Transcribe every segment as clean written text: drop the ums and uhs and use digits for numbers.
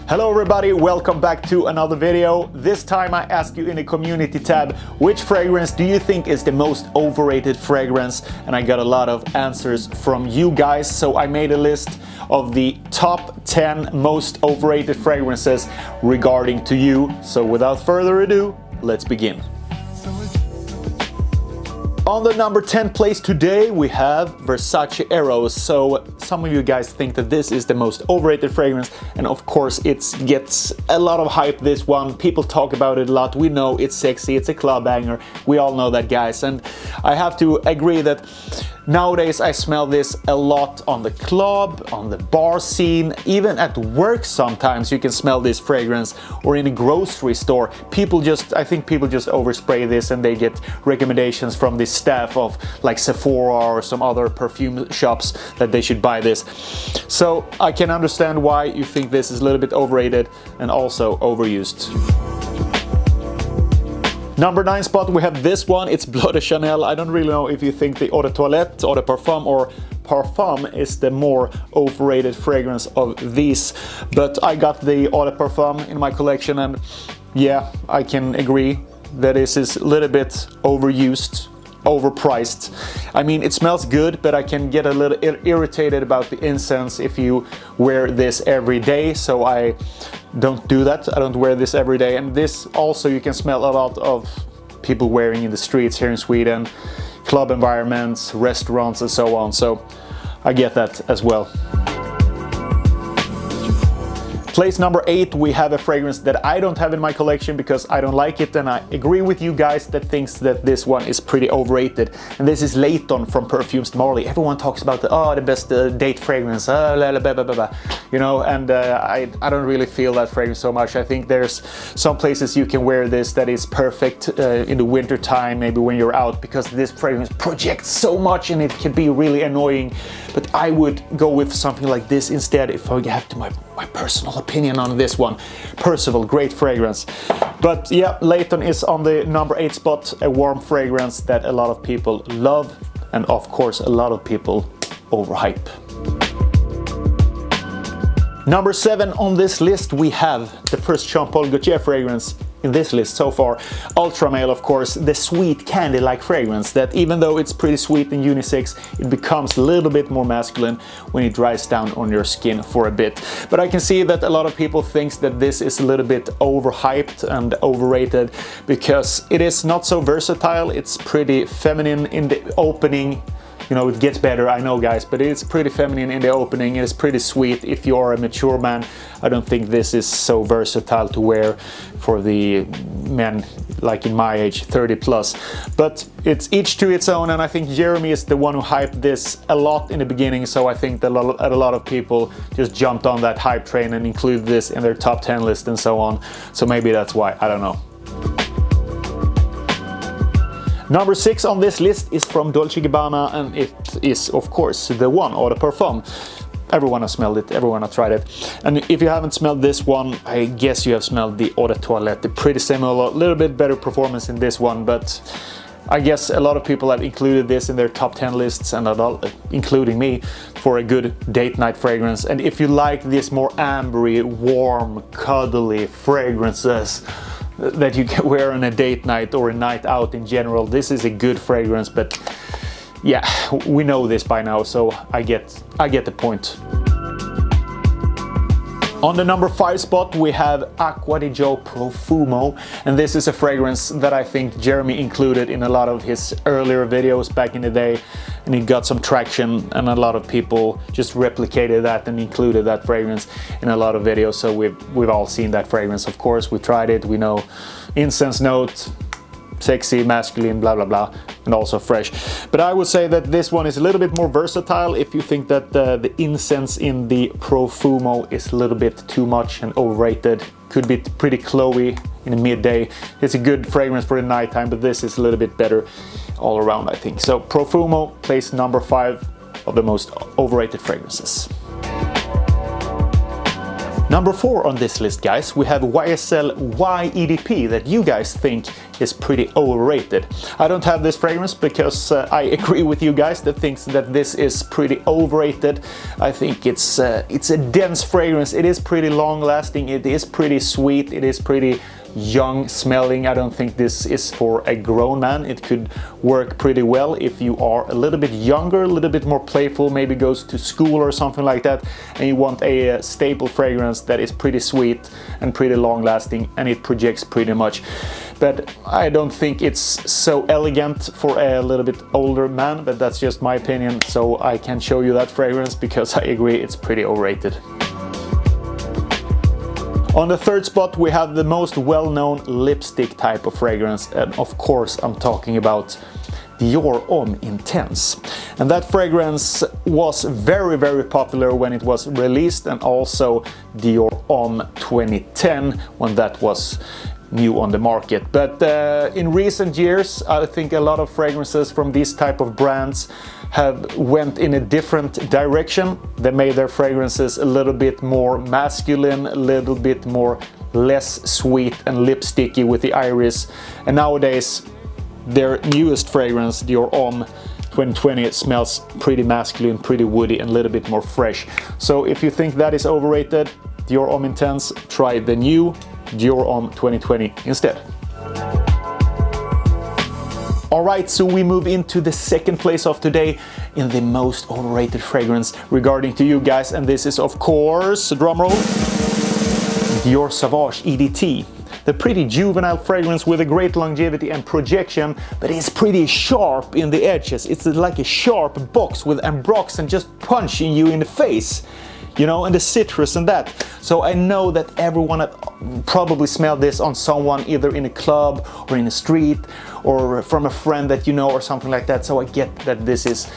Hello everybody, welcome back to another video. This time I ask you in the community tab, which fragrance do you think is the most overrated fragrance? And I got a lot of answers from you guys, so I made a list of the top 10 most overrated fragrances regarding to you. So without further ado, let's begin. On the number 10 place today we have Versace Eros. So some of you guys think that this is the most overrated fragrance, and of course it gets a lot of hype, this one. People talk about it a lot. We know it's sexy, it's a club banger. We all know that, guys. And I have to agree that nowadays I smell this a lot on the club, on the bar scene, even at work sometimes you can smell this fragrance, or in a grocery store. I think people just overspray this and they get recommendations from the staff of like Sephora or some other perfume shops that they should buy this. So I can understand why you think this is a little bit overrated and also overused. Number 9 spot, we have this one. It's Bleu de Chanel. I don't really know if you think the Eau de Toilette, Eau de Parfum or Parfum is the more overrated fragrance of these. But I got the Eau de Parfum in my collection, and yeah, I can agree that this is a little bit overused, overpriced. I mean, it smells good, but I can get a little irritated about the incense if you wear this every day, so I don't do that. I don't wear this every day. And this also you can smell a lot of people wearing in the streets here in Sweden, club environments, restaurants and so on, so I get that as well. Place number 8, we have a fragrance that I don't have in my collection because I don't like it, and I agree with you guys that thinks that this one is pretty overrated. And this is Lleyton from Perfumes de Marly. Everyone talks about the best date fragrance, you know, and I don't really feel that fragrance so much. I think there's some places you can wear this that is perfect in the winter time, maybe when you're out, because this fragrance projects so much and it can be really annoying. But I would go with something like this instead if I have to my personal opinion on this one. Percival, great fragrance. But yeah, Lleyton is on the number 8 spot, a warm fragrance that a lot of people love, and of course a lot of people overhype. Number 7 on this list, we have the first Jean Paul Gaultier fragrance in this list so far. Ultra Male, of course, the sweet candy-like fragrance that, even though it's pretty sweet and unisex, it becomes a little bit more masculine when it dries down on your skin for a bit. But I can see that a lot of people think that this is a little bit overhyped and overrated because it is not so versatile. It's pretty feminine in the opening. You know, it gets better, I know, guys, but it's pretty feminine in the opening. It's pretty sweet if you are a mature man. I don't think this is so versatile to wear for the men like in my age, 30 plus. But it's each to its own, and I think Jeremy is the one who hyped this a lot in the beginning, so I think that a lot of people just jumped on that hype train and included this in their top 10 list and so on. So maybe that's why, I don't know. Number 6 on this list is from Dolce Gabbana, and it is of course the one, Eau de Parfum. Everyone has smelled it, everyone has tried it. And if you haven't smelled this one, I guess you have smelled the Eau de Toilette. Pretty similar, a little bit better performance in this one, but I guess a lot of people have included this in their top 10 lists, and including me, for a good date night fragrance. And if you like this more ambery, warm, cuddly fragrances that you can wear on a date night or a night out in general, this is a good fragrance. But yeah, we know this by now, so I get the point. On the number 5 spot, we have Acqua di Gio Profumo, and this is a fragrance that I think Jeremy included in a lot of his earlier videos back in the day, and it got some traction, and a lot of people just replicated that and included that fragrance in a lot of videos. So we've all seen that fragrance, of course. We tried it, we know incense note, sexy, masculine, blah blah blah, and also fresh. But I would say that this one is a little bit more versatile if you think that the incense in the Profumo is a little bit too much and overrated. Could be pretty chloe in the midday. It's a good fragrance for the nighttime, but this is a little bit better all around, I think. So Profumo, place number 5 of the most overrated fragrances. Number 4 on this list, guys, we have YSL Why EDP that you guys think is pretty overrated. I don't have this fragrance because I agree with you guys that thinks that this is pretty overrated. I think it's a dense fragrance. It is pretty long lasting. It is pretty sweet. It is pretty young smelling. I don't think this is for a grown man. It could work pretty well if you are a little bit younger, a little bit more playful, maybe goes to school or something like that, and you want a staple fragrance that is pretty sweet and pretty long lasting, and it projects pretty much. But I don't think it's so elegant for a little bit older man, but that's just my opinion, so I can show you that fragrance because I agree it's pretty overrated. On the 3rd spot, we have the most well-known lipstick type of fragrance, and of course I'm talking about Jour Homme Intense. And that fragrance was very, very popular when it was released, and also Jour Homme 2010 when that was new on the market. But in recent years, I think a lot of fragrances from these type of brands have went in a different direction. They made their fragrances a little bit more masculine, a little bit more less sweet and lipsticky with the iris. And nowadays, their newest fragrance, Jour Homme 2020, smells pretty masculine, pretty woody, and a little bit more fresh. So if you think that is overrated, Jour Homme Intense, try the new Jour Homme 2020 instead. Alright, so we move into the 2nd place of today in the most overrated fragrance regarding to you guys, and this is of course, drumroll, Dior Sauvage EDT. The pretty juvenile fragrance with a great longevity and projection, but it's pretty sharp in the edges. It's like a sharp box with ambrox and just punching you in the face. You know, and the citrus and that. So I know that everyone probably smelled this on someone, either in a club or in the street or from a friend that you know or something like that. So I get that this is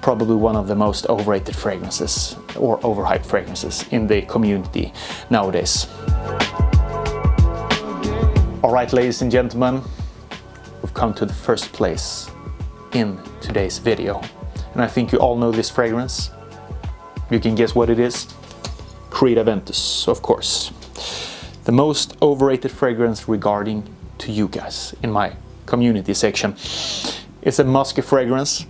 probably one of the most overrated fragrances or overhyped fragrances in the community nowadays. Alright, ladies and gentlemen, we've come to the 1st place in today's video. And I think you all know this fragrance. You can guess what it is. Creed Aventus, of course. The most overrated fragrance regarding to you guys in my community section. It's a musky fragrance.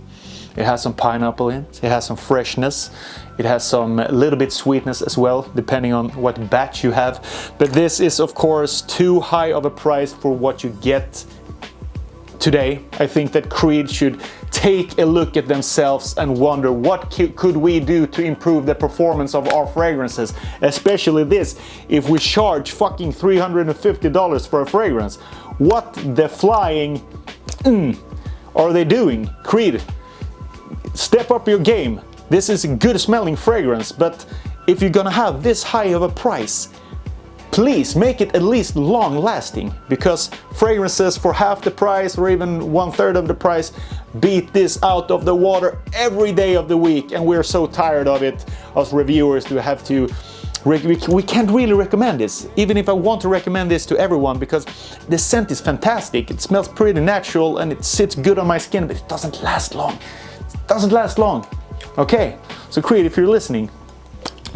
It has some pineapple in it. It has some freshness. It has some little bit sweetness as well, depending on what batch you have. But this is of course too high of a price for what you get today. I think that Creed should take a look at themselves and wonder what could we do to improve the performance of our fragrances, especially this. If we charge fucking $350 for a fragrance, what the flying are they doing? Creed, step up your game. This is a good smelling fragrance, but if you're gonna have this high of a price, please make it at least long lasting, because fragrances for half the price or even 1/3 of the price beat this out of the water every day of the week, and we're so tired of it as reviewers to have to we can't really recommend this, even if I want to recommend this to everyone, because the scent is fantastic. It smells pretty natural and it sits good on my skin, but it doesn't last long. It doesn't last long. Okay, so Creed, if you're listening,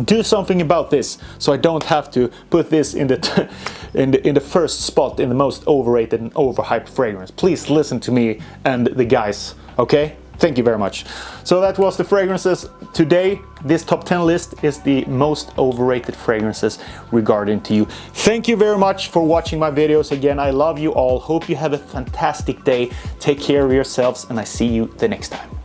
do something about this so I don't have to put this in the in the 1st spot in the most overrated and overhyped fragrance. Please listen to me and the guys, okay? Thank you very much. So that was the fragrances today. This top 10 list is the most overrated fragrances regarding to you. Thank you very much for watching my videos. Again, I love you all. Hope you have a fantastic day. Take care of yourselves, and I see you the next time.